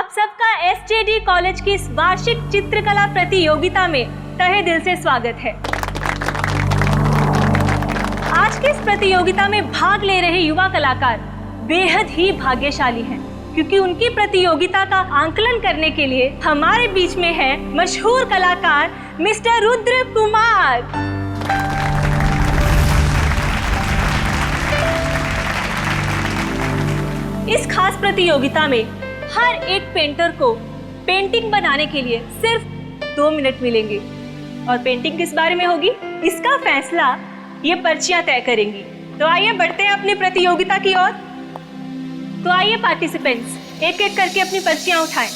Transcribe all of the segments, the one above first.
आप सबका SJD college की इस वार्षिक चित्रकला प्रतियोगिता में तहे दिल से स्वागत है। आज की इस प्रतियोगिता में भाग ले रहे युवा कलाकार बेहद ही भाग्यशाली हैं, क्योंकि उनकी प्रतियोगिता का आंकलन करने के लिए हमारे बीच में है मशहूर कलाकार मिस्टर रुद्र कुमार। इस खास प्रतियोगिता में हर एक पेंटर को पेंटिंग बनाने के लिए सिर्फ 2 मिनट मिलेंगे और पेंटिंग किस बारे में होगी इसका फैसला ये पर्चियां तय करेंगी। तो आइए बढ़ते हैं अपनी प्रतियोगिता की ओर। तो आइए पार्टिसिपेंट्स एक एक करके अपनी पर्चियां उठाएं।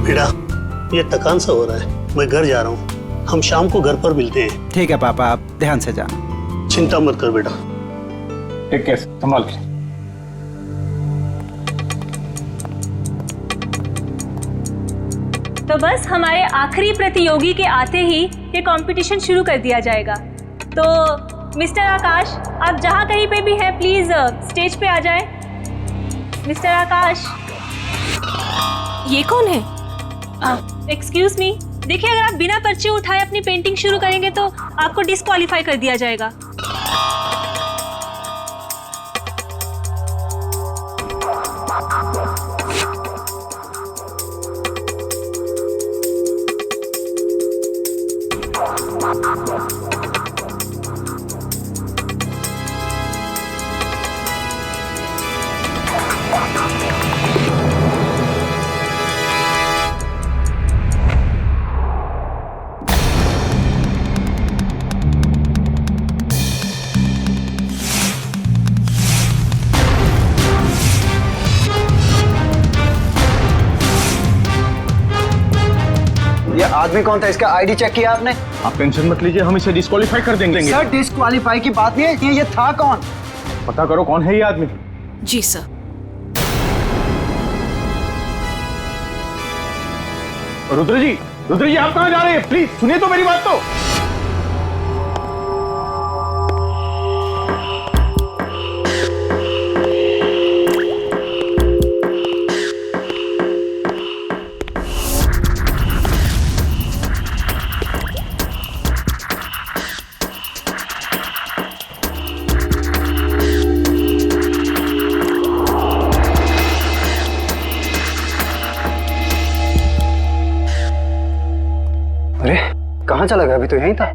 बेटा, ये थकान सा हो रहा है, मैं घर जा रहा हूँ। हम शाम को घर पर मिलते हैं। ठीक है पापा, आप ध्यान से जाना। चिंता मत कर बेटा। टेक केयर, संभाल के। तो बस हमारे आखिरी प्रतियोगी के आते ही ये कंपटीशन शुरू कर दिया जाएगा। तो मिस्टर आकाश, आप जहाँ कहीं पे भी हैं प्लीज स्टेज पे आ जाएं। मिस्टर आकाश। ये कौन है? एक्सक्यूज मी, देखिए अगर आप बिना पर्चे उठाए अपनी पेंटिंग शुरू करेंगे तो आपको डिस्क्वालीफाई कर दिया जाएगा। ये आदमी कौन था? इसका आईडी चेक किया आपने? आप टेंशन मत लीजिए, हम इसे डिस्क्वालीफाई कर देंगे। सर, डिस्क्वालीफाई की बात नहीं है, ये था कौन? पता करो कौन है ये आदमी। जी सर। रुद्र जी आप कहाँ जा रहे हैं? प्लीज सुनिए तो मेरी बात तो। अरे कहाँ चला गया? अभी तो यहीं था।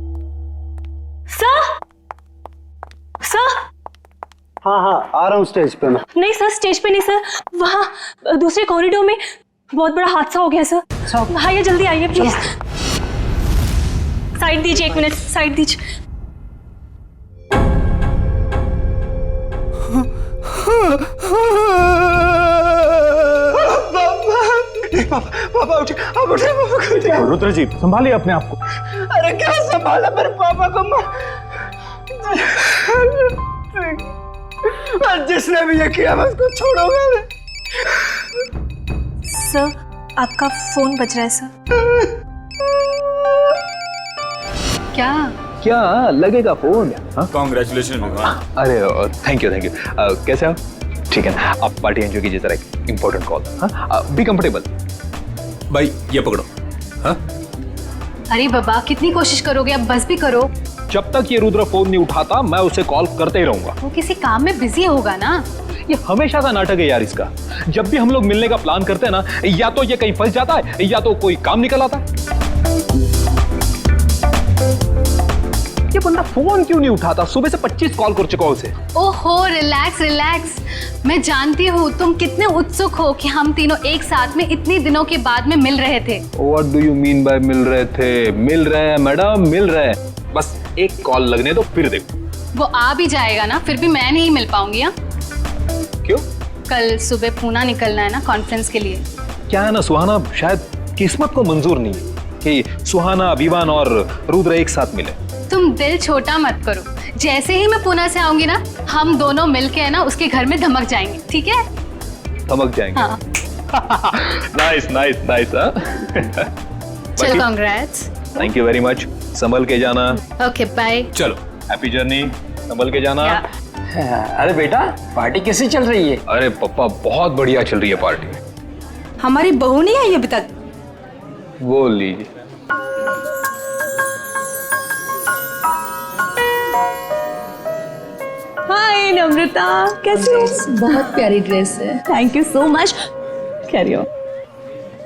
सर, हाँ, आ रहा हूँ स्टेज पे मैं। नहीं सर, स्टेज पे नहीं सर, वहाँ दूसरे कॉरिडोर में बहुत बड़ा हादसा हो गया सर। आइए जल्दी आइए प्लीज। साइड दीजिए, 1 मिनट साइड दीजिए। पापा उठे, आप उठे, पापा को उठे। रुद्र जी संभालिए अपने आप को। अरे क्या संभाला मेरे पापा को? जिसने भी ये किया मैं उसको छोड़ूंगा नहीं। सर, आपका फोन बज रहा है सर। क्या लगेगा फोन? कांग्रेचुलेशन। अरे थैंक यू कैसे हो? ठीक है ना, आप पार्टी एंजॉय कीजिए, जरा एक इंपॉर्टेंट कॉल। हाँ, बी कंफर्टेबल। भाई ये पकड़ो। हाँ अरे बाबा, कितनी कोशिश करोगे? अब बस भी करो। जब तक ये रुद्र फोन नहीं उठाता मैं उसे कॉल करते ही रहूंगा। वो किसी काम में बिजी होगा ना। ये हमेशा का नाटक है यार इसका। जब भी हम लोग मिलने का प्लान करते हैं ना, या तो ये कहीं फंस जाता है या तो कोई काम निकल आता है। ये बंदा फोन क्यों नहीं उठाता? सुबह से 25 कॉल कर चुका हूं उसे। ओहो, रिलैक्स। मैं जानती हूँ तुम कितने उत्सुक हो कि हम तीनों एक साथ में इतने दिनों के बाद में मिल रहे थे। What do you mean by मिल रहे थे? मिल रहे हैं मैडम, मिल रहे हैं। बस एक कॉल लगने दो, फिर देखो। वो आ भी जाएगा ना, फिर भी मैं नहीं मिल पाऊंगी। हाँ, क्यों? कल सुबह पूना निकलना है ना कॉन्फ्रेंस के लिए। क्या है ना सुहाना, शायद किस्मत को मंजूर नहीं है कि सुहाना, अभिमान और रुद्र एक साथ मिले। तुम दिल छोटा मत करो। जैसे ही मैं पुणे से आऊंगी ना, हम दोनों मिलके है ना उसके घर में धमक जाएंगे। ठीक है? धमक जाएंगे? हाँ। Nice nice nice. चलो congrats. Thank you very much. संभल के जाना। Okay bye. चलो हैप्पी जर्नी। संभल के जाना। अरे बेटा पार्टी कैसी चल रही है? अरे पापा बहुत बढ़िया चल रही है पार्टी। हमारी बहू नहीं आई अभी तक। बोल लीजिए। हाय नम्रता, कैसी हो? बहुत प्यारी ड्रेस है। Thank you so much. Carry on.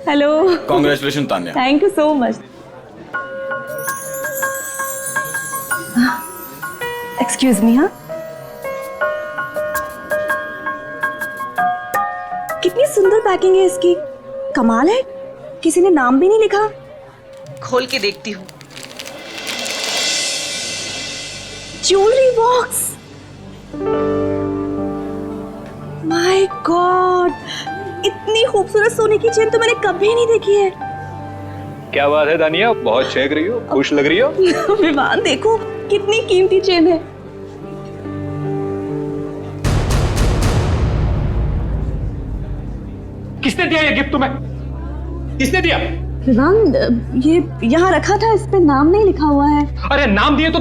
Hello. Congratulation Tanya. Thank you so much. Excuse me. हाँ, कितनी सुंदर पैकिंग है इसकी। कमाल है, किसी ने नाम भी नहीं लिखा। खोल के देखती हूँ। Jewellery box. माय गॉड, इतनी खूबसूरत सोने की चेन तो मैंने कभी नहीं देखी है। क्या बात है दानिया, बहुत चहक रही हो, खुश लग रही हो। विवान देखो कितनी कीमती चेन है। किसने दिया ये गिफ्ट तुम्हें? किसने दिया? विवान, ये यहाँ रखा था, इस पे नाम नहीं लिखा हुआ है। अरे नाम दिए तो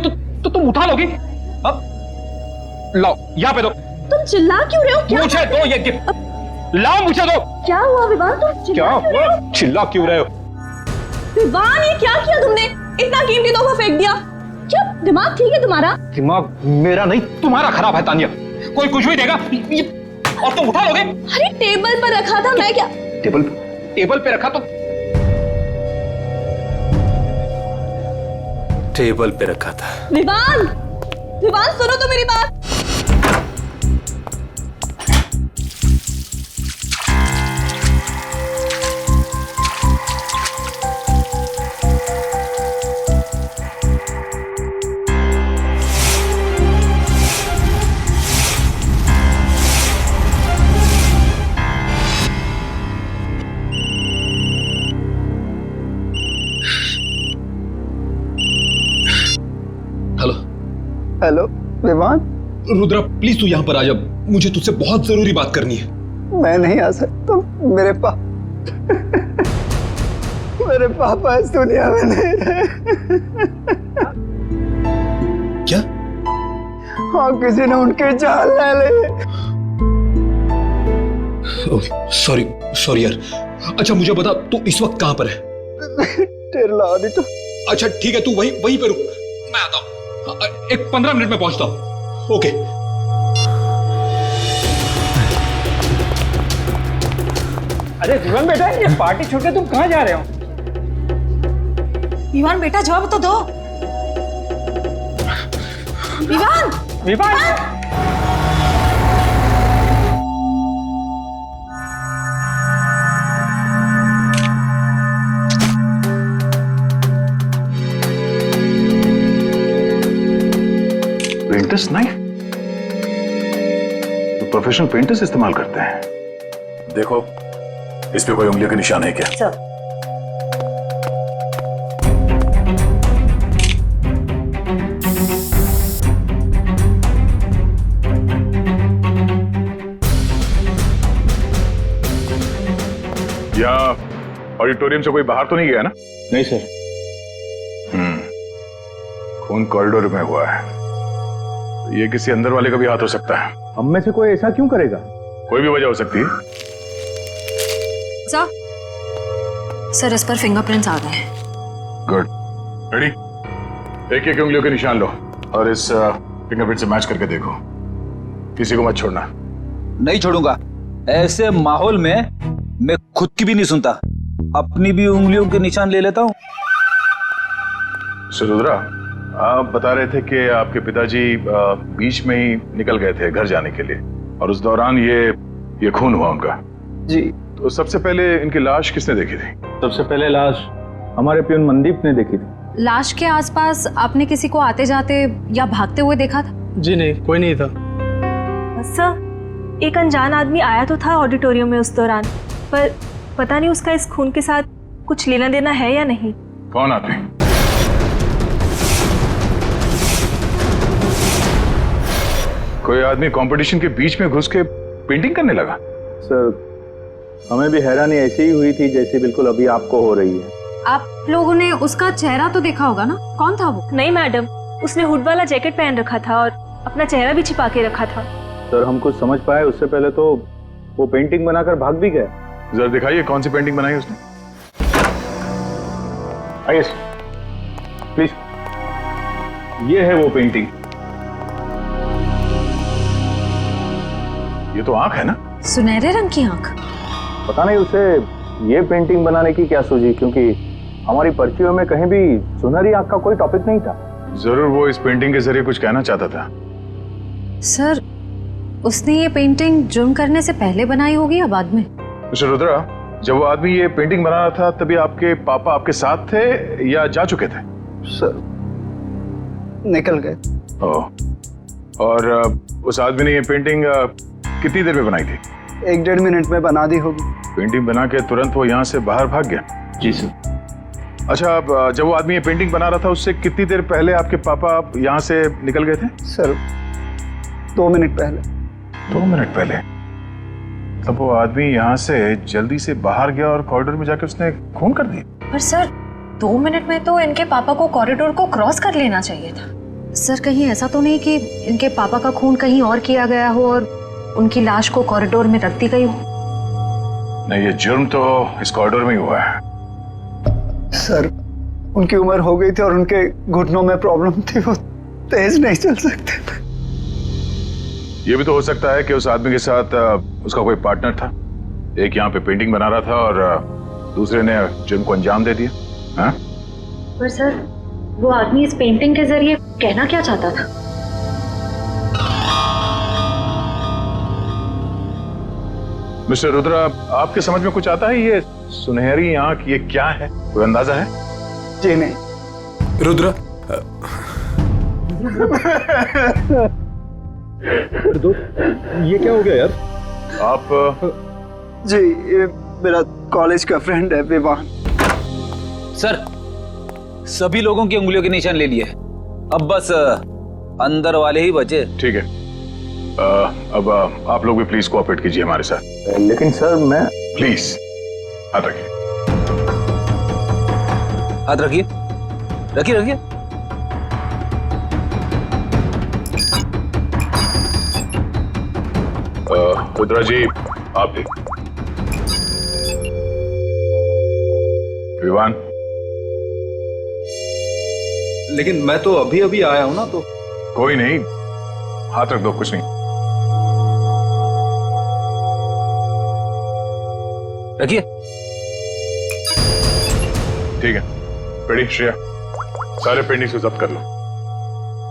तुम उठा लोगी। अब लाओ, यहाँ पे दो। तुम चिल्ला क्यों रहे हो? क्या मुझे दो ये गिफ्ट, लाओ मुझे दो। क्या हुआ विवान, तुम चिल्ला क्या क्यों रहे हो? चिल्ला क्यों रहे हो? विवान, ये क्या किया तुमने? इतना कीमती तोहफा फेंक दिया। क्या दिमाग ठीक है तुम्हारा? दिमाग मेरा नहीं तुम्हारा खराब है तानिया। कोई कुछ भी देगा और तुम उठा लोगे। अरे टेबल पर रखा था, मैं क्या? टेबल पे रखा तो टेबल पे रखा था। विवान, विवान सुनो तो मेरी बात। हेलो हेलो विमान, रुद्रा प्लीज तू यहाँ पर आ जा, मुझे तुझसे बहुत जरूरी बात करनी है। मैं नहीं आ सकता। मेरे पापा इस दुनिया में नहीं रहे। क्या? हाँ, किसी ने उनकी जान ले ली। सॉरी सॉरी यार। अच्छा मुझे बता, तू इस वक्त कहाँ पर है? टेरला ऑडिटर। अच्छा ठीक है, तू वहीं पे रुक, मैं आता हूँ। एक 15 मिनट में पहुंचता हूँ। ओके। अरे जीवन बेटा, ये पार्टी छोड़ के तुम कहाँ जा रहे हो? विवान बेटा जवाब तो दो। विवान, विमान, पेंटर्स नाइफ तो प्रोफेशनल पेंटर्स इस्तेमाल करते हैं। देखो इस पे कोई उंगलियों के निशान है क्या? या ऑडिटोरियम से कोई बाहर तो नहीं गया ना? नहीं सर। खून कॉरिडोर में हुआ है, ये किसी अंदर वाले का भी हाथ हो सकता है। हम में से कोई ऐसा क्यों करेगा? कोई भी वजह हो सकती है। सर इस पर फिंगरप्रिंट्स आ गए हैं। Good, ready? एक एक उंगलियों के निशान लो और इस फिंगरप्रिंट से मैच करके देखो। किसी को मत छोड़ना। नहीं छोड़ूंगा। ऐसे माहौल में मैं खुद की भी नहीं सुनता, अपनी भी उंगलियों के निशान ले लेता हूँ। रुद्रा, आप बता रहे थे कि आपके पिताजी बीच में ही निकल गए थे घर जाने के लिए और उस दौरान ये खून हुआ उनका। जी। तो सबसे पहले इनकी लाश किसने देखी थी? सबसे पहले लाश हमारे प्यून मनदीप ने देखी थी। लाश के आसपास आपने किसी को आते जाते या भागते हुए देखा था? जी नहीं, कोई नहीं था। सर, एक अनजान आदमी आया तो था ऑडिटोरियम में उस दौरान, पर पता नहीं उसका इस खून के साथ कुछ लेना देना है या नहीं। कौन आदमी? कोई आदमी कंपटीशन के बीच में घुस के पेंटिंग करने लगा? सर हमें भी हैरानी ऐसी ही हुई थी जैसे बिल्कुल अभी आपको हो रही है। आप लोगों ने उसका चेहरा तो देखा होगा ना, कौन था वो? नहीं मैडम, उसने हुड वाला जैकेट पहन रखा था और अपना चेहरा भी छिपा के रखा था। सर हम कुछ समझ पाए उससे पहले तो वो पेंटिंग बनाकर भाग भी गए। जरा दिखाइए कौन सी पेंटिंग बनाई उसने। आइए प्लीज, ये है वो पेंटिंग। ये तो आंख है ना? सुनहरे रंग की आंख। पता नहीं उसे ये पेंटिंग बनाने की क्या सूझी, क्योंकि हमारी पर्चियों में कहीं भी सुनहरी आंख का कोई टॉपिक नहीं था। जरूर वो इस पेंटिंग के जरिए कुछ कहना चाहता था। सर, उसने ये पेंटिंग जुर्म करने से पहले बनाई होगी या बाद में? मिस्टर रुद्रा, जब वो आदमी ये पेंटिंग बना रहा था तभी आपके पापा आपके साथ थे या जा चुके थे? सर निकल गए। ओह, और उस आदमी ने ये पेंटिंग कितनी देर में बनाई थी? 1-1.5 मिनट में बना दी होगी। पेंटिंग बना के तुरंत वो यहाँ से बाहर भाग गया? जी सर। अच्छा, अब जब वो आदमी ये पेंटिंग बना रहा था उससे कितनी देर पहले आपके पापा यहाँ से निकल गए थे? सर 2 मिनट पहले। 2 मिनट पहले? तब वो आदमी यहाँ से जल्दी से बाहर गया और कॉरिडोर में जाके उसने खून कर दी। पर सर 2 मिनट में तो इनके पापा को कॉरिडोर को क्रॉस कर लेना चाहिए था। सर कहीं ऐसा तो नहीं कि इनके पापा का खून कहीं और किया गया हो और उनकी लाश को कॉरिडोर में रख दी गई हो? नहीं, ये जुर्म तो इस कॉरिडोर में ही हुआ है। सर उनकी उम्र हो गई थी और उनके घुटनों में प्रॉब्लम थी, वो तेज नहीं चल सकते थे। ये भी तो हो सकता है कि उस आदमी के साथ उसका कोई पार्टनर था। एक यहाँ पे पेंटिंग बना रहा था और दूसरे ने जुर्म को अंजाम दे दिया। हाँ? पर सर वो आदमी इस पेंटिंग के जरिए कहना क्या चाहता था? मिस्टर रुद्रा, आपके समझ में कुछ आता है? ये सुनहरी आंख ये क्या है, कोई अंदाजा है? जी नहीं। रुद्रा, ये क्या हो गया यार? आप जी ये मेरा कॉलेज का फ्रेंड है विवान। सर सभी लोगों की उंगलियों के निशान ले लिए, अब बस अंदर वाले ही बचे। ठीक है, अब आप लोग भी प्लीज कोऑपरेट कीजिए हमारे साथ। लेकिन सर मैं प्लीज हाथ रखिए। हाथ रखिए, रखिए रखिए। रुद्रा जी आप भी। विवान, लेकिन मैं तो अभी अभी आया हूं ना, तो कोई नहीं, हाथ रख दो, कुछ नहीं। रखिए। ठीक है, रेडी श्रेया, सारे पेंटिंग्स को जब्त कर लो।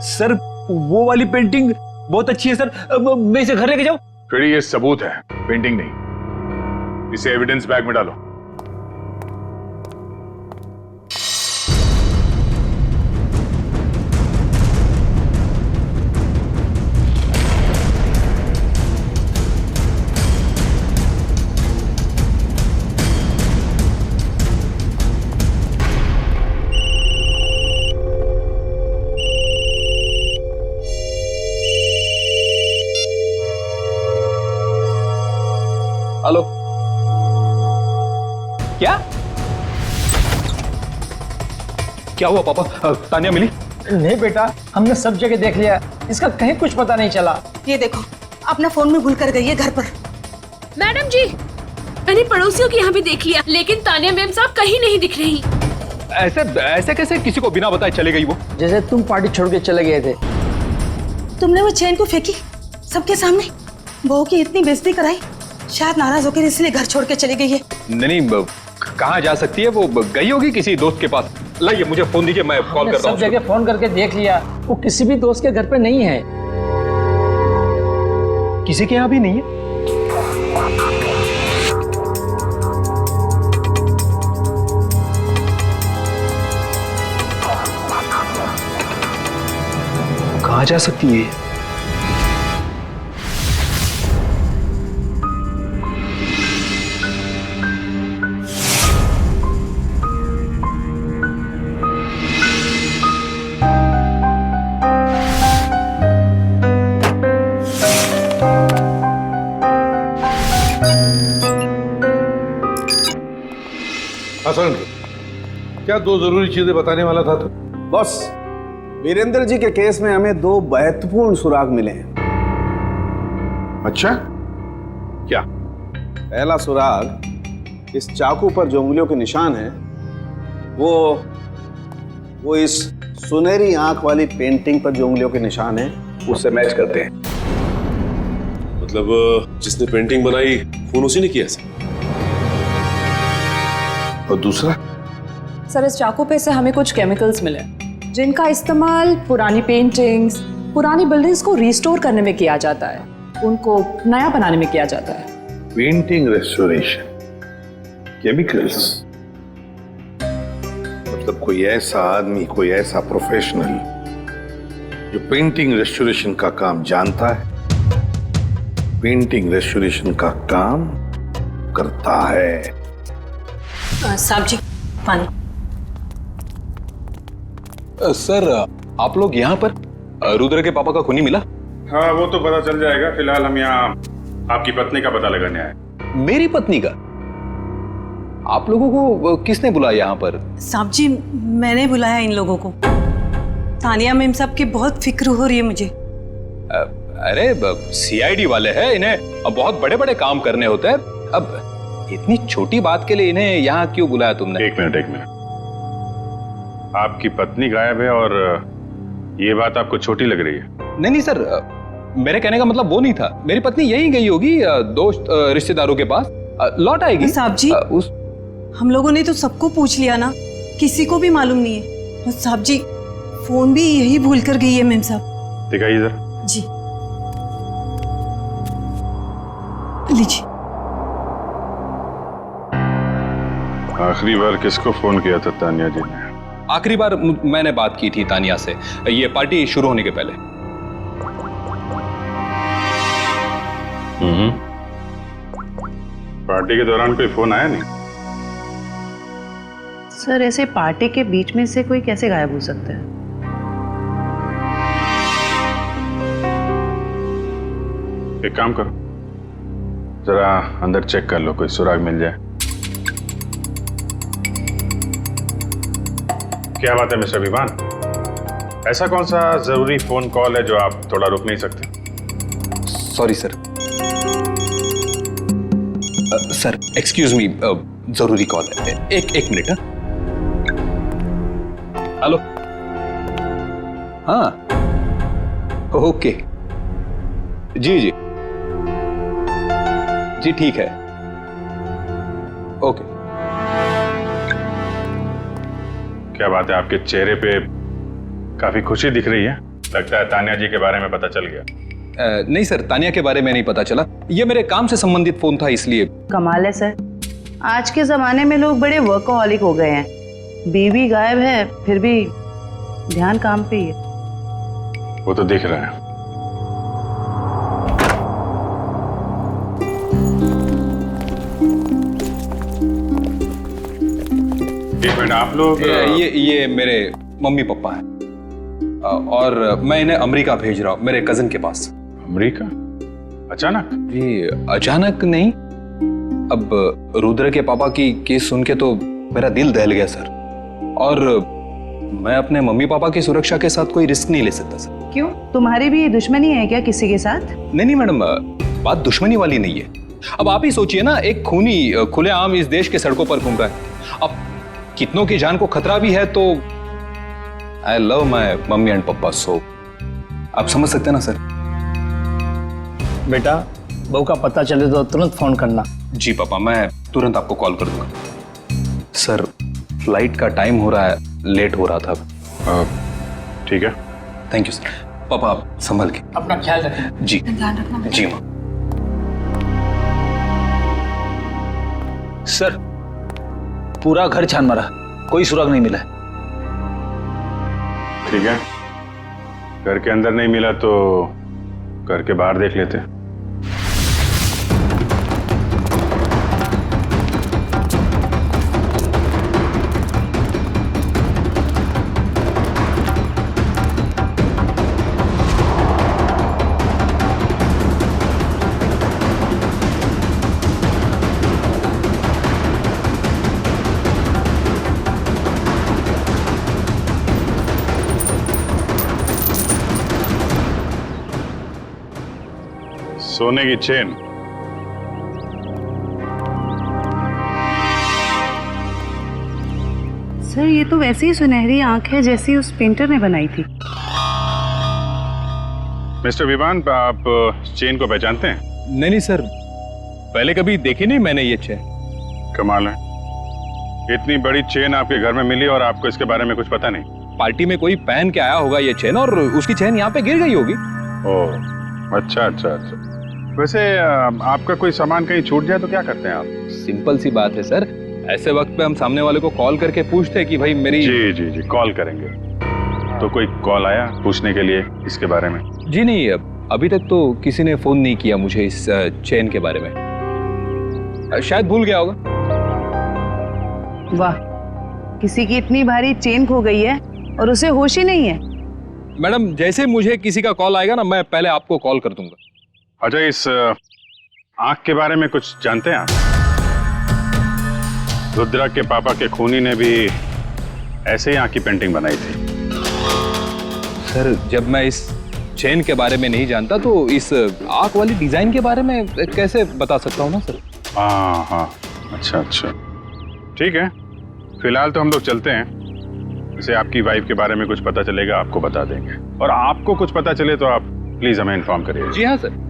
सर वो वाली पेंटिंग बहुत अच्छी है सर, मैं इसे घर लेके जाऊं? रेडी, ये सबूत है, पेंटिंग नहीं। इसे एविडेंस बैग में डालो। हेलो, क्या क्या हुआ पापा? तानिया मिली? नहीं बेटा, हमने सब जगह देख लिया, इसका कहीं कुछ पता नहीं चला। ये देखो, अपना फोन में भूल कर गई है घर पर। मैडम जी, मैंने पड़ोसियों के यहाँ भी देख लिया, लेकिन तानिया मैम साहब कहीं नहीं दिख रही। ऐसे ऐसे कैसे किसी को बिना बताए चले गई वो? जैसे तुम पार्टी छोड़ के चले गए थे। तुमने वो चेन को फेंकी सबके सामने, बहू की इतनी बेइज्जती कराई, शायद नाराज होकर इसलिए घर छोड़ के चली गई है। नहीं, कहाँ जा सकती है वो? गई होगी किसी दोस्त के पास। लाइए मुझे फोन दीजिए, मैं कॉल करता हूँ। सब जगह फोन करके देख लिया, वो किसी भी दोस्त के घर पे नहीं है। किसी के यहाँ भी नहीं है? कहाँ जा सकती है? हसन, क्या दो जरूरी चीजें बताने वाला था तू? बॉस, वीरेंद्र जी के केस में हमें दो महत्वपूर्ण सुराग मिले हैं। अच्छा, क्या? पहला सुराग, इस चाकू पर जो उंगलियों के निशान हैं, वो इस सुनहरी आंख वाली पेंटिंग पर जो उंगलियों के निशान हैं उससे मैच करते हैं। मतलब जिसने पेंटिंग बनाई खून उसी ने किया सर? और दूसरा? सर, इस चाकू पे से हमें कुछ केमिकल्स मिले जिनका इस्तेमाल पुरानी पेंटिंग्स, पुरानी बिल्डिंग्स को रिस्टोर करने में किया जाता है, उनको नया बनाने में किया जाता है। पेंटिंग रेस्टोरेशन, केमिकल्स, मतलब कोई ऐसा आदमी, कोई ऐसा प्रोफेशनल जो पेंटिंग रेस्टोरेशन का काम जानता है, पेंटिंग रेस्टोरेशन का काम करता है। साहब जी, पानी। सर, आप लोग यहाँ पर? रुद्र के पापा का खूनी मिला? हाँ, वो तो पता चल जाएगा। फिलहाल हम यहाँ आपकी पत्नी का पता लगाने आए। मेरी पत्नी का? आप लोगों को किसने बुलाया यहाँ पर? साहब जी, मैंने बुलाया इन लोगों को। तानिया मैम साहब की बहुत फिक्र हो रही है मुझे। अरे सीआईडी वाले हैं, इन्हें अब बहुत बड़े बड़े काम करने होते हैं। अब इतनी छोटी बात के लिए इन्हें यहाँ क्यों बुलाया तुमने? एक मिनट। आपकी पत्नी गायब है और ये बात आपको छोटी लग रही है? नहीं सर, मेरे कहने का मतलब वो नहीं था। मेरी पत्नी यहीं गई होगी दोस्त रिश्तेदारों के पास, लौट आएगी। साहब जी, हम लोगों ने तो सबको पूछ लिया ना, किसी को भी मालूम नहीं है। और साहब जी, फोन भी यही भूल कर गई है मैम साहब। दिखाइए जरा। जी लीजिए। आखिरी बार किसको फोन किया था तानिया जी ने? आखिरी बार मैंने बात की थी तानिया से, ये पार्टी शुरू होने के पहले। पार्टी के दौरान कोई फोन आया नहीं? सर, ऐसे पार्टी के बीच में से कोई कैसे गायब हो सकता है? एक काम करो, जरा अंदर चेक कर लो, कोई सुराग मिल जाए। क्या बात है मिस्टर विवान, ऐसा कौन सा जरूरी फोन कॉल है जो आप थोड़ा रुक नहीं सकते? Sorry sir. Sir excuse me, जरूरी कॉल है। एक मिनट। हेलो, हाँ ओके, जी ठीक है, ओके। क्या बात है, आपके चेहरे पे काफी खुशी दिख रही है। लगता है तानिया जी के बारे में पता चल गया। नहीं सर, तानिया के बारे में नहीं पता चला। ये मेरे काम से संबंधित फोन था, इसलिए। कमाल है सर, आज के जमाने में लोग बड़े वर्कहॉलिक हो गए हैं। बीवी गायब है, फिर भी ध्यान काम पे ही है। वो तो दिख रहा है। एक मिनट, आप लोग? ये मेरे मम्मी पापा हैं और मैं इन्हें अमेरिका भेज रहा हूँ, मेरे कजिन के पास। अमेरिका? अचानक? जी अचानक नहीं, अब रुद्र के पापा की केस सुन के तो मेरा दिल दहल गया सर, और मैं अपने मम्मी पापा की सुरक्षा के साथ कोई रिस्क नहीं ले सकता सर। क्यों, तुम्हारी भी दुश्मनी है क्या किसी के साथ? नहीं मैडम, बात दुश्मनी वाली नहीं है। अब आप ही सोचिए ना, एक खूनी खुलेआम इस देश के सड़कों पर घूम रहा है। अब कितनों की जान को खतरा भी है, तो I love my mummy and पापा, सो आप समझ सकते हैं ना सर। बेटा, बहू का पता चले तो तुरंत फोन करना। जी पापा, मैं तुरंत आपको कॉल कर दूंगा। सर फ्लाइट का टाइम हो रहा है, लेट हो रहा था। ठीक है, थैंक यू सर। पापा आप संभल के अपना ख्याल रखें। जी जी माँ। सर पूरा घर छान मारा, कोई सुराग नहीं मिला। ठीक है, घर के अंदर नहीं मिला तो घर के बाहर देख लेते। सोने की चेन। सर ये तो वैसी ही सुनहरी आंख है जैसी उस पेंटर ने बनाई थी। मिस्टर विवान, आप चेन को पहचानते हैं? नहीं नहीं सर, पहले कभी देखी नहीं मैंने ये चेन। कमाल है, इतनी बड़ी चेन आपके घर में मिली और आपको इसके बारे में कुछ पता नहीं? पार्टी में कोई पहन के आया होगा ये चेन और उसकी चेन यहाँ पे गिर गई होगी। ओह, अच्छा अच्छा अच्छा। वैसे आपका कोई सामान कहीं छूट जाए तो क्या करते हैं आप? सिंपल सी बात है सर, ऐसे वक्त पे हम सामने वाले को कॉल करके पूछते हैं कि भाई मेरी। जी जी जी, कॉल करेंगे। तो कोई कॉल आया पूछने के लिए इसके बारे में? जी नहीं, अभी तक तो किसी ने फोन नहीं किया मुझे इस चेन के बारे में, शायद भूल गया होगा। वाह, किसी की इतनी भारी चेन खो गई है और उसे होश ही नहीं है। मैडम, जैसे मुझे किसी का कॉल आएगा ना, मैं पहले आपको कॉल कर दूंगा। अच्छा, इस आंख के बारे में कुछ जानते हैं आप? रुद्रा के पापा के खूनी ने भी ऐसे ही आंख की पेंटिंग बनाई थी। सर, जब मैं इस चेन के बारे में नहीं जानता तो इस आंख वाली डिजाइन के बारे में कैसे बता सकता हूँ ना सर। हाँ हाँ, अच्छा अच्छा, ठीक है। फिलहाल तो हम लोग चलते हैं। जैसे आपकी वाइफ के बारे में कुछ पता चलेगा आपको बता देंगे, और आपको कुछ पता चले तो आप प्लीज हमें इन्फॉर्म करिए। जी हाँ सर।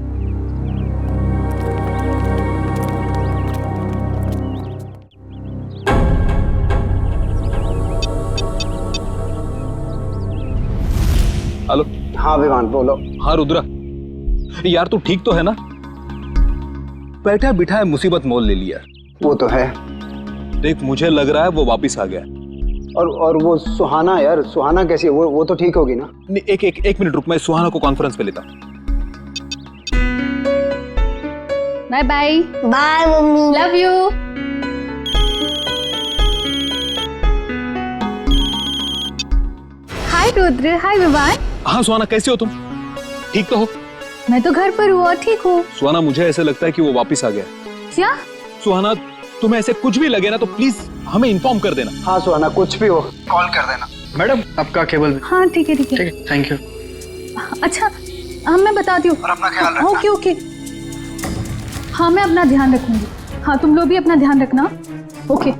हेलो। हाँ विवान, बोलो। हाँ रुद्रा, यार तू ठीक तो है ना? बैठा बिठा मुसीबत मोल ले लिया। वो तो है। देख, मुझे लग रहा है वो वापिस आ गया। और वो सुहाना, यार सुहाना कैसी है? वो तो ठीक होगी ना? एक मिनट रुक, मैं सुहाना को कॉन्फ्रेंस पे लेता हूँ। Bye bye. Bye mummy, love you. Hi Rudra, hi Vivaan. हाँ सुहाना, कैसे हो तुम? ठीक तो हो? मैं तो घर पर हूँ और ठीक हूँ। सुहाना, मुझे ऐसे लगता है कि वो वापिस आ गया। क्या? सुहाना, तुम्हें ऐसे कुछ भी लगे ना तो प्लीज हमें इन्फॉर्म कर देना। हाँ सुहाना, कुछ भी हो कॉल कर देना। मैडम, आपका केबल। हाँ ठीक है ठीक है। Thank you. अच्छा, हाँ मैं बताती हूँ। और अपना ख्याल रखना। Okay okay. हाँ मैं अपना ध्यान रखूंगी। हाँ तुम लोग भी अपना ध्यान रखना। ओके।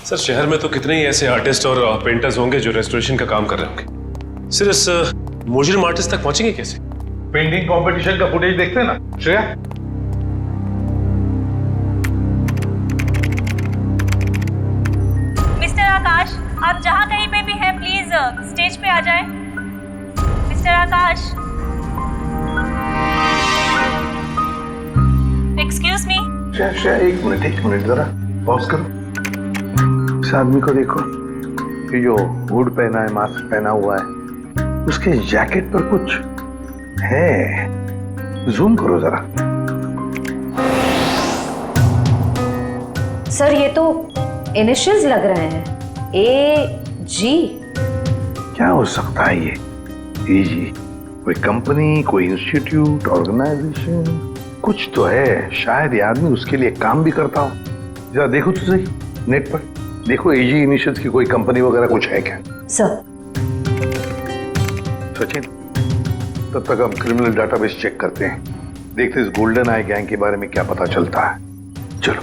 सर, शहर में तो कितने ही ऐसे आर्टिस्ट और पेंटर्स होंगे जो रेस्टोरेशन का काम कर रहे होंगे। सिर्फ इस मुजरिम आर्टिस्ट तक पहुंचेंगे कैसे? पेंटिंग कंपटीशन का फुटेज देखते हैं ना श्रेया? मिस्टर आकाश, आप जहाँ कहीं पे भी हैं प्लीज स्टेज पे आ जाएं। मिस्टर आकाश, एक्सक्यूज मी। श्रेया, एक मिनट जरा पॉज करो। इस आदमी को देखो, ये जो हुड पहना है, मास्क पहना हुआ है, उसके जैकेट पर कुछ है। जूम करो जरा। सर ये तो इनिशियल्स लग रहे हैं, AG। क्या हो सकता है ये? AG? कोई कंपनी, कोई इंस्टीट्यूट, ऑर्गेनाइजेशन, कुछ तो है। शायद ये आदमी उसके लिए काम भी करता हो। जरा देखो तो सही नेट पर, देखो AG इनिशियल्स की कोई कंपनी वगैरह कुछ है क्या? सर। सचिन, तब तक हम क्रिमिनल डाटाबेस चेक करते हैं, देखते इस गोल्डन आई गैंग के बारे में क्या पता चलता है। चलो।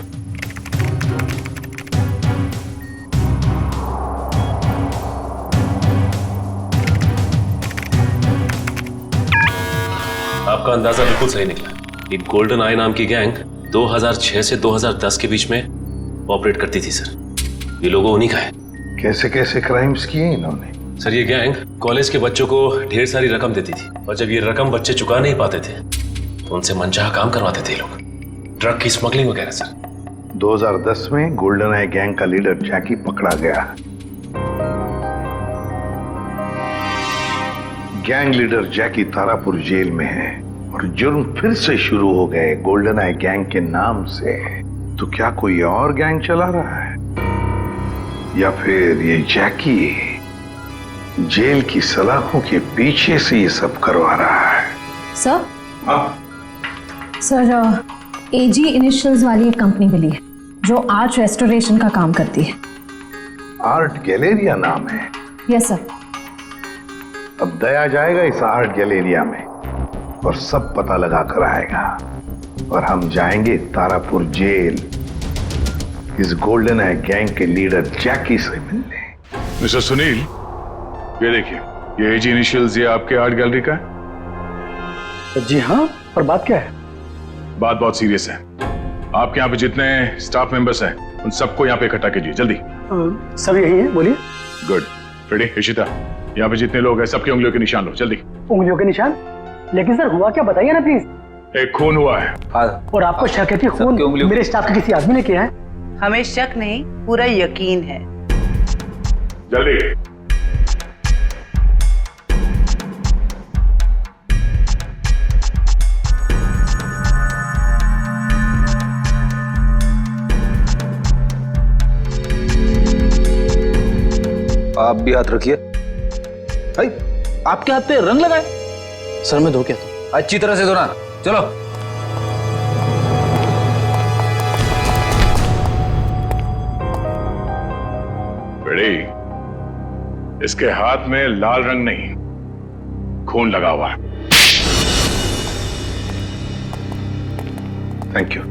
आपका अंदाजा बिल्कुल सही निकला। ये गोल्डन आई नाम की गैंग 2006 से 2010 के बीच में ऑपरेट करती थी सर। ये लोगों उन्हीं का है। कैसे कैसे क्राइम्स किए इन्होंने? सर, ये गैंग कॉलेज के बच्चों को ढेर सारी रकम देती थी, और जब ये रकम बच्चे चुका नहीं पाते थे तो उनसे मनचाहा काम करवाते थे लोग, ड्रग की स्मगलिंग वगैरह सर। 2010 में गोल्डन आई गैंग का लीडर जैकी पकड़ा गया। गैंग लीडर जैकी तारापुर जेल में है और जुर्म फिर से शुरू हो गए गोल्डन आई गैंग के नाम से। तो क्या कोई और गैंग चला रहा है, या फिर ये जैकी जेल की सलाखों के पीछे से ये सब करवा रहा है? सर, सर AG इनिशियल्स वाली एक कंपनी मिली है जो आर्ट रेस्टोरेशन का काम करती है। आर्ट गैलेरिया नाम है? Yes sir. अब दया जाएगा इस आर्ट गैलेरिया में और सब पता लगा कर आएगा और हम जाएंगे तारापुर जेल इस गोल्डन आई गैंग के लीडर जैकी से मिलने। मिस्टर सुनील, ये देखिए, ये एजी इनिशियल्स ये आपके आर्ट गैलरी का है? जी हाँ, पर बात क्या है? बात बहुत सीरियस है। आपके यहाँ पे जितने स्टाफ मेंबर्स हैं उन सबको यहाँ पे इकट्ठा कीजिए जल्दी। सब यही है, बोलिए। गुड। फ्रेडी, इशिता, यहाँ पे जितने लोग हैं सबकी उंगलियों के निशान लो जल्दी। उंगलियों के निशान? लेकिन सर हुआ क्या, बताइए ना प्लीज। एक खून हुआ है। और आपको शक है कि खून मेरे स्टाफ के किसी आदमी ने किया है? हमें शक नहीं, पूरा यकीन है। जल्दी। आप भी हाथ रखिए। भाई, आपके हाथ पे रंग लगाए? सर मैं धो के आता हूं। अच्छी तरह से धोना। चलो। बड़ी, इसके हाथ में लाल रंग नहीं, खून लगा हुआ है। Thank you.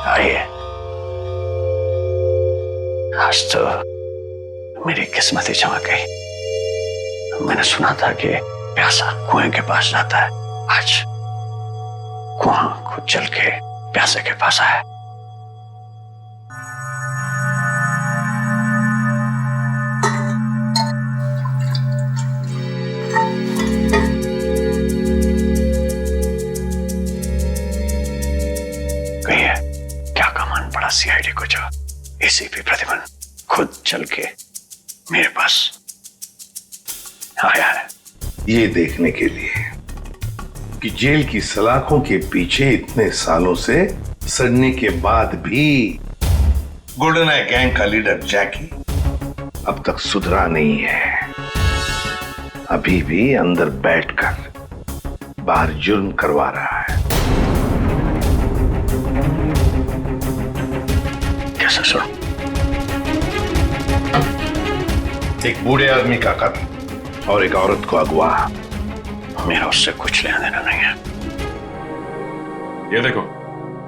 आइए, आज तो मेरी किस्मत ही चमक गई। मैंने सुना था कि प्यासा कुएं के पास जाता है, आज कुआं खुद चल के प्यासे के पास आया। क्या कमान पड़ा सीआईडी को जो एसीपी प्रतिमन खुद चल के मेरे पास आया है, ये देखने के लिए कि जेल की सलाखों के पीछे इतने सालों से सड़ने के बाद भी गोल्डन आई गैंग का लीडर जैकी अब तक सुधरा नहीं है। अभी भी अंदर बैठकर बाहर जुर्म करवा रहा है। कैसे सुनो? एक बूढ़े आदमी का कत्ल और एक औरत को अगवा। मेरा उससे कुछ लेना देना नहीं है। ये देखो,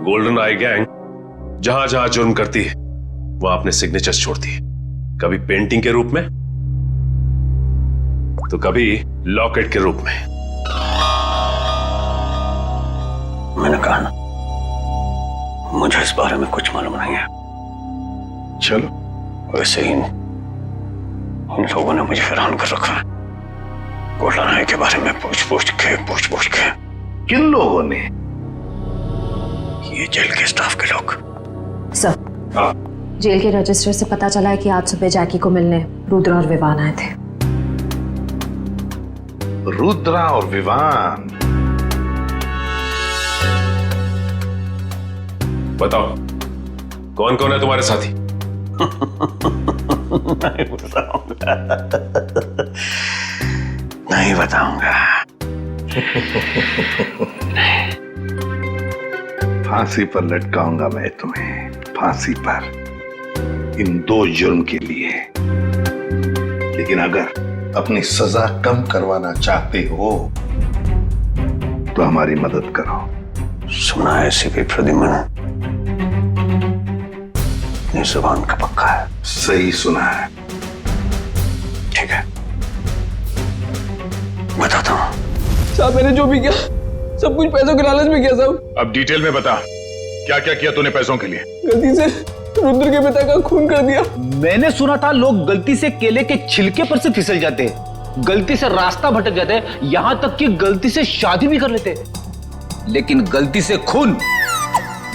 गोल्डन आई गैंग जहां जहां जुर्म करती है वहां अपने सिग्नेचर्स छोड़ती है, कभी पेंटिंग के रूप में तो कभी लॉकेट के रूप में। मैंने कहा ना, मुझे इस बारे में कुछ मालूम नहीं है। चलो, वैसे ही इन लोगों ने मुझे हैरान कर रखा है। गोल्डन आई के बारे में पूछ पूछ के। किन लोगों ने? ये जेल के स्टाफ के लोग। सर, जेल के रजिस्टर से पता चला है कि आज सुबह जैकी को मिलने रुद्र और विवान आए थे। रुद्रा और विवान? बताओ, कौन कौन है तुम्हारे साथी? नहीं बताऊंगा। फांसी पर लटकाऊंगा मैं तुम्हें, फांसी पर, इन 2 जुर्म के लिए। लेकिन अगर अपनी सजा कम करवाना चाहते हो तो हमारी मदद करो। सुना है एसीपी प्रद्युम्न अपनी जुबान का पक्का है। सही सुना है। ठीक है, बताता हूँ। साहब, मैंने जो भी किया सब कुछ पैसों के लालच में किया साहब। अब डिटेल में बता, क्या क्या किया तूने पैसों के लिए? गलती से रुद्र के पिता का खून कर दिया। मैंने सुना था लोग गलती से केले के छिलके पर से फिसल जाते हैं, गलती से रास्ता भटक जाते हैं, यहां तक कि गलती से शादी भी कर लेते हैं। लेकिन गलती से खून,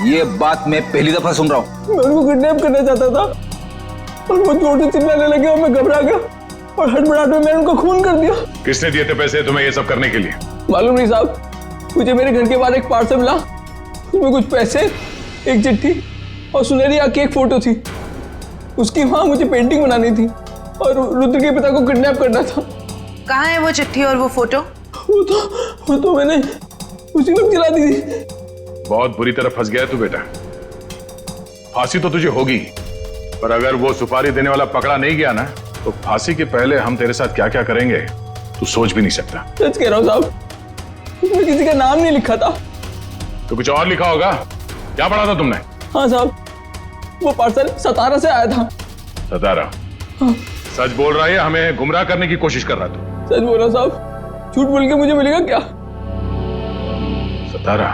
ये बात मैं पहली दफा सुन रहा हूं। मैं उनको किडनैप करना चाहता था और वो जोर से चिल्लाने लगे और मैं घबरा गया और हड़बड़ाहट में मैंने उनको खून कर दिया। किसने दिए थे पैसे तुम्हें ये सब करने के लिए? मालूम नहीं साहब, मुझे मेरे घर के बाहर एक पार्सल मिला, उसमें कुछ पैसे, एक चिट्ठी और सुनहरी आंख की एक फोटो थी। उसकी वहां मुझे पेंटिंग बनानी थी और रुद्र के पिता को किडनैप करना था। कहाँ है वो चिट्ठी और वो फोटो? वो तो मैंने उसी वक्त जला दी थी। बहुत बुरी तरह फंस गया है तू बेटा। फांसी तो तुझे होगी, पर अगर वो सुपारी देने वाला पकड़ा नहीं गया ना, तो फांसी के पहले हम तेरे साथ क्या क्या करेंगे तू सोच भी नहीं सकता। सच कह रहा हूँ साहब, उसमें किसी का नाम नहीं लिखा था। तो कुछ और लिखा होगा। क्या पढ़ा था तुमने? हाँ साहब, वो पार्सल सतारा से आया था। सतारा? हाँ। सच बोल रहा है, हमें गुमराह करने की कोशिश कर रहा तू? सच बोल रहा साहब, झूठ बोल के मुझे मिलेगा क्या? सतारा?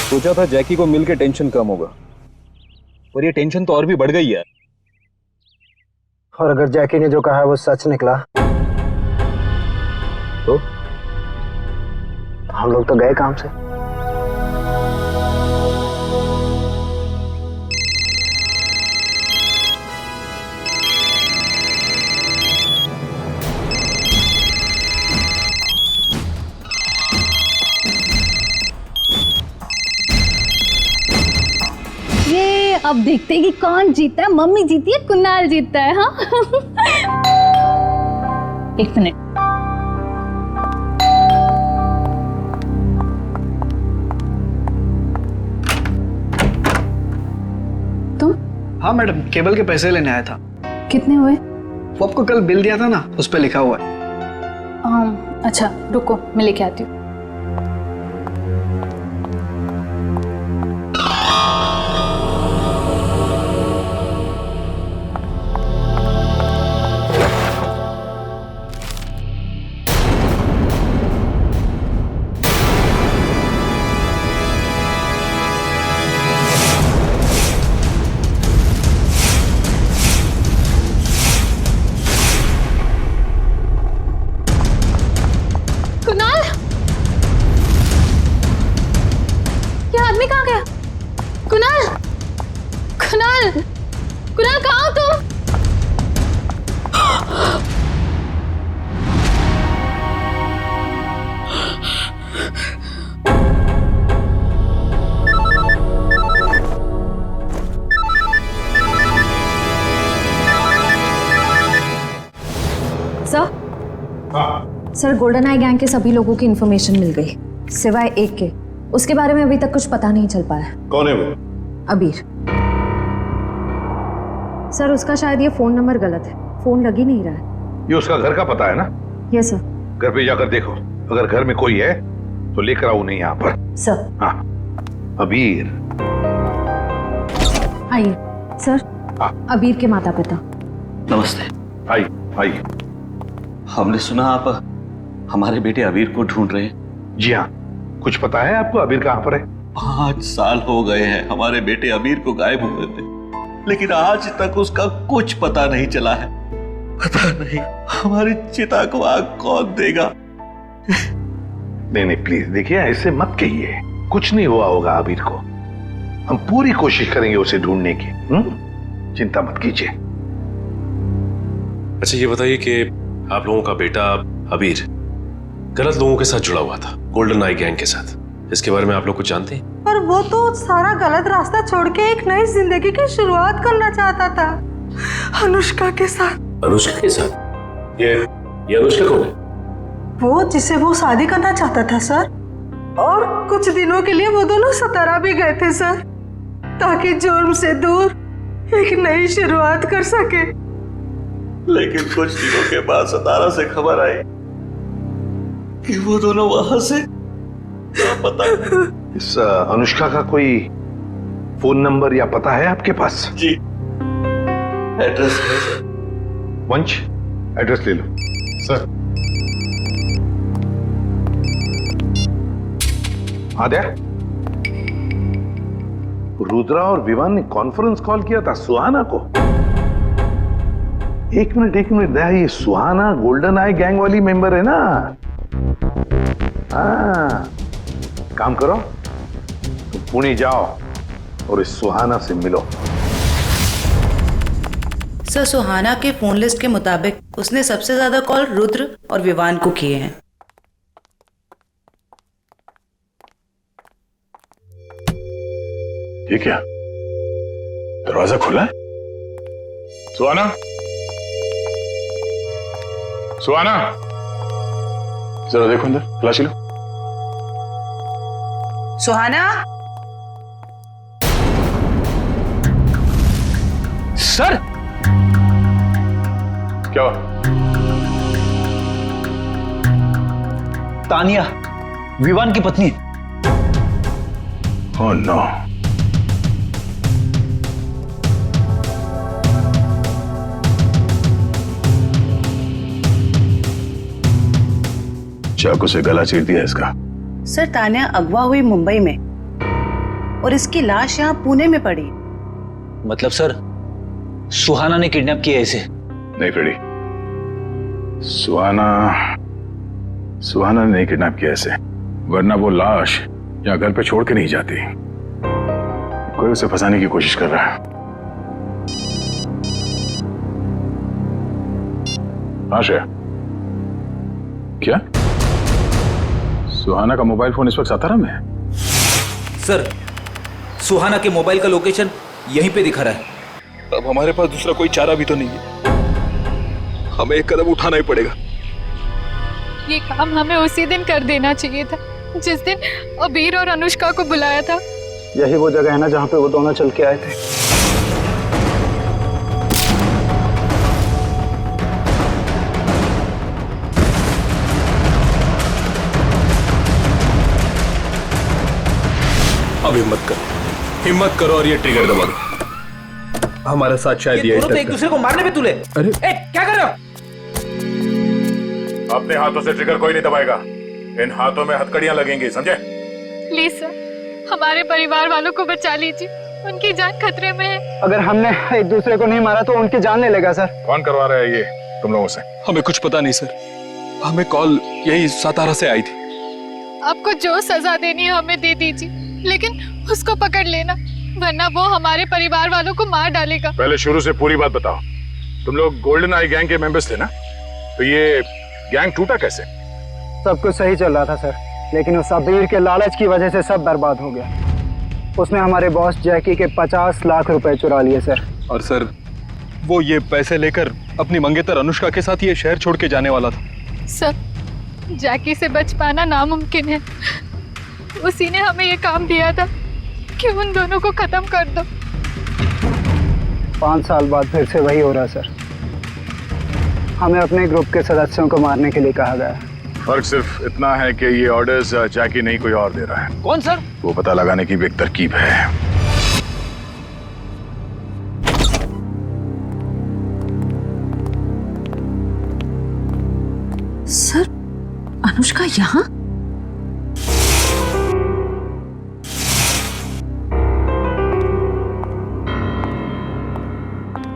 सोचा था जैकी को मिलके टेंशन कम होगा, और ये टेंशन तो और भी बढ़ गई है। और अगर जैकी ने जो कहा है वो सच निकला तो हम लोग तो गए काम से। ये अब देखते हैं कि कौन जीता है, मम्मी जीती है कुणाल जीतता है। हाँ एक मिनट। तुम? हाँ मैडम, केबल के पैसे लेने आया था। कितने हुए? वो आपको कल बिल दिया था ना, उस पर लिखा हुआ है। अच्छा रुको, मैं लेके आती हूँ। कुणाल कहाँ हो तुम? सर गोल्डन आई गैंग के सभी लोगों की इंफॉर्मेशन मिल गई, सिवाय एक के। उसके बारे में अभी तक कुछ पता नहीं चल पाया। कौन है वो? अबीर। सर उसका शायद ये फोन नंबर गलत है, फोन लग ही नहीं रहा है। ये उसका घर का पता है ना? Yes sir. घर पे जाकर देखो, अगर घर में कोई है तो लेकर आओ उन्हें यहाँ पर। सर। हाँ अबीर। आइए सर। अबीर के माता पिता। नमस्ते। आइए आइए। हमने सुना आप हमारे बेटे अबीर को ढूंढ रहे हैं। जी हाँ, कुछ पता है आपको अबीर कहाँ पर है? 5 साल हो गए हैं हमारे बेटे अबीर को गायब हुए थे, लेकिन आज तक उसका कुछ पता नहीं चला है। पता नहीं हमारी चिता को आग कौन देगा। नहीं नहीं प्लीज देखिए, ऐसे मत कहिए, कुछ नहीं हुआ होगा अबीर को। हम पूरी कोशिश करेंगे उसे ढूंढने की। चिंता मत कीजिए। अच्छा ये बताइए कि आप लोगों का बेटा अबीर गलत लोगों के साथ जुड़ा हुआ था, गोल्डन आई गैंग के साथ, इसके बारे में आप लोग कुछ जानते हैं? पर वो तो सारा गलत रास्ता छोड़ के एक नई जिंदगी की शुरुआत करना चाहता था अनुष्का के साथ। अनुष्का के साथ? ये अनुष्का कौन है? वो जिसे वो शादी करना चाहता था सर, और कुछ दिनों के लिए वो दोनों सतारा भी गए थे सर, ताकि जुर्म से दूर एक नई शुरुआत कर सके। लेकिन कुछ दिनों के बाद सतारा से खबर आई कि वो दोनों वहां से पता। इस अनुष्का का कोई फोन नंबर या पता है आपके पास? जी, एड्रेस है सर। वंश, एड्रेस ले लो। सर। आद्या, रुद्रा और विवान ने कॉन्फ्रेंस कॉल किया था सुहाना को। एक मिनट दया, ये सुहाना गोल्डन आई गैंग वाली मेंबर है ना? हाँ, काम करो, तुम पुणे जाओ और इस सुहाना से मिलो। सर सुहाना के फोन लिस्ट के मुताबिक उसने सबसे ज्यादा कॉल रुद्र और विवान को किए हैं। ये क्या, दरवाजा खुला है? सुहाना, सुहाना, जरा देखो अंदर, तलाशी लो। सुहाना। सर क्या हुआ? तानिया विवान की पत्नी। Oh no. चाकू से गला चीर दिया इसका। सर तानिया अगवा हुई मुंबई में और इसकी लाश यहाँ पुणे में पड़ी। मतलब सर सुहाना ने किडनैप किया इसे? नहीं फ्रेडी, सुहाना ने नहीं किडनैप किया इसे, वरना वो लाश यहाँ घर पे छोड़ के नहीं जाती। कोई उसे फंसाने की कोशिश कर रहा है। हाँ श्रेया, क्या सुहाना का मोबाइल फोन इस वक्त सातारा में है? सर सुहाना के मोबाइल का लोकेशन यहीं पे दिखा रहा है। अब हमारे पास दूसरा कोई चारा भी तो नहीं है, हमें एक कदम उठाना ही पड़ेगा। ये काम हमें उसी दिन कर देना चाहिए था जिस दिन अबीर और अनुष्का को बुलाया था। यही वो जगह है ना जहाँ पे वो दोनों चल के आए थे। अब हिम्मत करो और ये ट्रिगर दबा दो। हमारे साथ शायद ये तो एक दूसरे को मारने पे तुले। अरे क्या कर रहे हो? अपने हाथों से ट्रिगर कोई नहीं दबाएगा, इन हाथों में हथकड़ियां लगेंगी, समझे? प्लीज सर, हमारे परिवार वालों को बचा लीजिए, उनकी जान खतरे में है। अगर हमने एक दूसरे को नहीं मारा तो उनकी जान ले लेगा सर। कौन करवा रहा है ये तुम लोगों से? हमें कुछ पता नहीं सर, हमें कॉल यही सातारा से आई थी। आपको जो सजा देनी है हमें दे दीजिए, लेकिन उसको पकड़ लेना, वरना वो हमारे परिवार वालों को मार डालेगा। पहले शुरू से पूरी बात बताओ। तुम लोग गोल्डन आई गैंग के मेंबर्स थे ना? तो ये गैंग टूटा कैसे? सब कुछ सही चल रहा था सर, लेकिन उस अबीर के लालच की वजह से सब बर्बाद हो गया। उसने हमारे बॉस जैकी के 50 लाख रुपए चुरा लिए सर। और सर वो ये पैसे लेकर अपनी मंगेतर अनुष्का के साथ ये शहर छोड़ के जाने वाला था। सर जैकी से बच पाना नामुमकिन है, उसी ने हमें ये काम दिया था कि उन दोनों को खत्म कर दो। 5 साल बाद फिर से वही हो रहा सर। हमें अपने ग्रुप के सदस्यों को मारने के लिए कहा गया। फर्क सिर्फ इतना है कि ये ऑर्डर्स जैकी नहीं कोई और दे रहा है। कौन सर? वो पता लगाने की भी एक तरकीब है। सर अनुष्का यहाँ?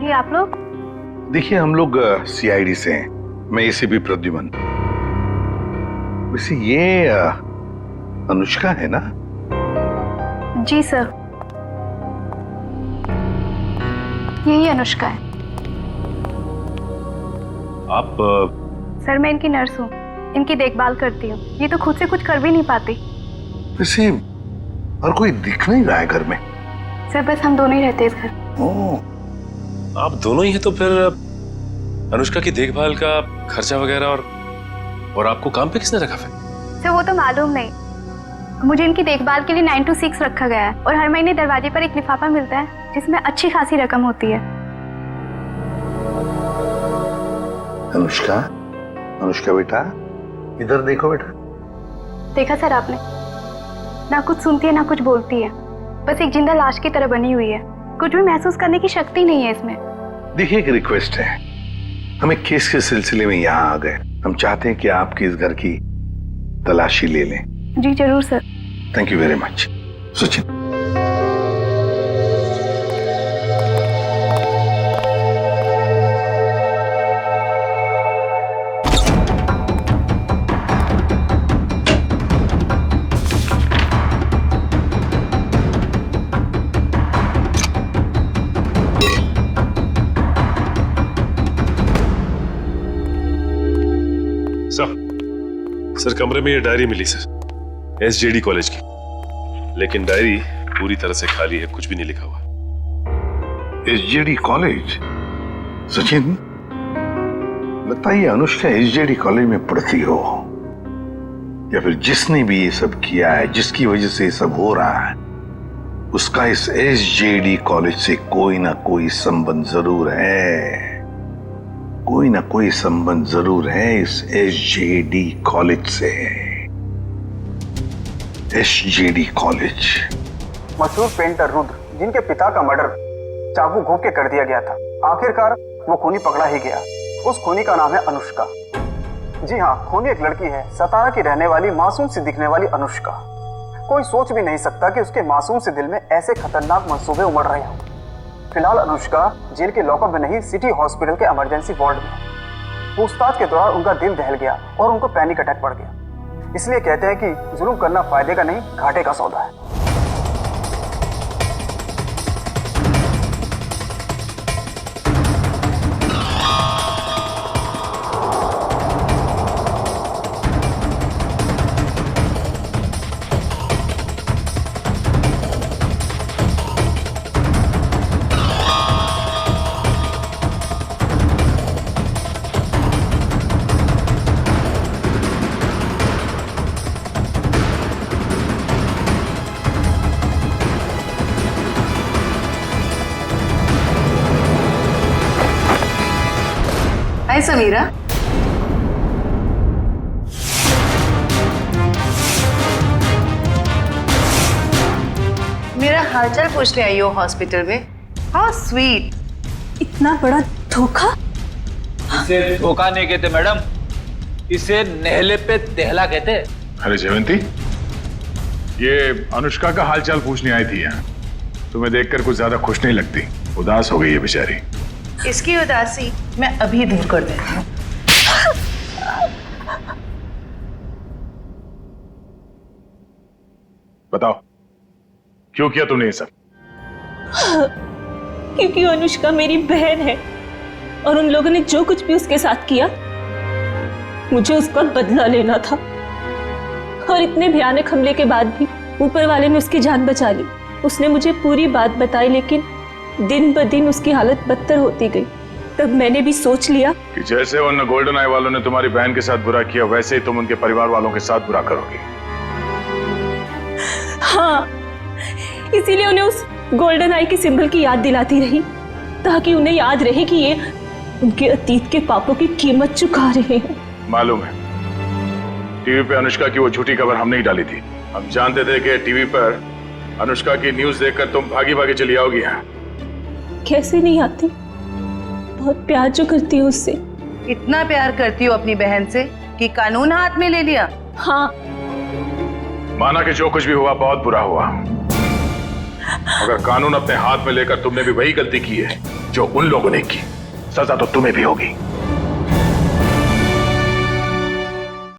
ये आप लोग? देखिए हम लोग सीआईडी से हैं, मैं एसीपी प्रद्युमन। वैसे ये अनुष्का है ना? जी सर, यही अनुष्का है। आप सर मैं इनकी नर्स हूँ, इनकी देखभाल करती हूँ। ये तो खुद से कुछ कर भी नहीं पाती। वैसे और कोई दिख नहीं रहा है घर में। सर बस हम दोनों ही रहते हैं इस घर। आप दोनों ही हैं, तो फिर अनुष्का की देखभाल का खर्चा वगैरह और आपको काम पे किसने रखा फिर? सर वो तो मालूम नहीं, मुझे इनकी देखभाल के लिए 9 to 6 रखा गया है और हर महीने दरवाजे पर एक लिफाफा मिलता है जिसमें अच्छी खासी रकम होती है। अनुष्का, अनुष्का बेटा इधर देखो बेटा। देखा सर आपने, ना कुछ सुनती है ना कुछ बोलती है, बस एक जिंदा लाश की तरह बनी हुई है। कुछ भी महसूस करने की शक्ति नहीं है इसमें। देखिए एक रिक्वेस्ट है, हम एक केस के सिलसिले में यहाँ आ गए। हम चाहते हैं कि आपके इस घर की तलाशी ले लें। जी जरूर sir. Thank you very much. Sachin. Sir कमरे में ये डायरी मिली सर, एसजेडी कॉलेज की, लेकिन डायरी पूरी तरह से खाली है, कुछ भी नहीं लिखा हुआ। SJD college? सचिन लगता है ये अनुष्का एसजेडी कॉलेज में पढ़ती हो। या फिर जिसने भी ये सब किया है, जिसकी वजह से ये सब हो रहा है, उसका इस SJD कॉलेज से कोई ना कोई संबंध जरूर है। कोई ना कोई संबंध जरूर है इस SJD कॉलेज से। SJD college. मशहूर पेंटर रुद्र, जिनके पिता का मर्डर चाकू घोंप के कर दिया गया था, आखिरकार वो खूनी पकड़ा ही गया। उस खूनी का नाम है अनुष्का। जी हाँ, खूनी एक लड़की है, सतारा की रहने वाली, मासूम सी दिखने वाली अनुष्का। कोई सोच भी नहीं सकता कि उसके मासूम से दिल में ऐसे खतरनाक मंसूबे उमड़ रहे हों। फिलहाल अनुष्का जेल के लॉकअप में नहीं, सिटी हॉस्पिटल के इमरजेंसी वार्ड में है। पूछताछ के दौरान उनका दिल दहल गया और उनको पैनिक अटैक पड़ गया। इसलिए कहते हैं कि जुल्म करना फायदे का नहीं, घाटे का सौदा है। हाय समीरा। मेरा हालचाल पूछने आई हो हॉस्पिटल में? हाँ स्वीट। इतना बड़ा धोखा? इसे धोखा नहीं कहते मैडम, इसे नहले पे दहला कहते। अरे जयवंती, ये अनुष्का का हालचाल पूछने आई थी यहाँ। तुम्हें देखकर कुछ ज्यादा खुश नहीं लगती, उदास हो गई है बेचारी। इसकी उदासी मैं अभी दूर कर देती हूँ। बताओ, क्यों किया तुमने ये सब? क्योंकि अनुष्का मेरी बहन है और उन लोगों ने जो कुछ भी उसके साथ किया, मुझे उसका बदला लेना था। और इतने भयानक हमले के बाद भी ऊपर वाले ने उसकी जान बचा ली। उसने मुझे पूरी बात बताई, लेकिन दिन ब दिन उसकी हालत बदतर होती गई। तब मैंने भी सोच लिया कि जैसे उन गोल्डन आई वालों ने तुम्हारी बहन के साथ बुरा किया, वैसे ही तुम उनके परिवार वालों के साथ बुरा करोगी। हाँ, इसीलिए उन्हें उस गोल्डन आई के सिंबल की याद दिलाती रही, ताकि उन्हें याद रहे कि ये उनके अतीत के पापों की कीमत चुका रहे हैं। मालूम है, टीवी पे अनुष्का की वो झूठी खबर हमने ही डाली थी। हम जानते थे कि टीवी पर अनुष्का की न्यूज देखकर तुम भागी भागी चली आओगी यहाँ। कैसे नहीं आती? बहुत प्यार जो करती हूँ उससे। इतना प्यार करती हो अपनी बहन से कि कानून हाथ में ले लिया? हाँ। माना कि जो कुछ भी हुआ बहुत बुरा हुआ, मगर कानून अपने हाथ में लेकर तुमने भी वही गलती की है जो उन लोगों ने की। सजा तो तुम्हें भी होगी।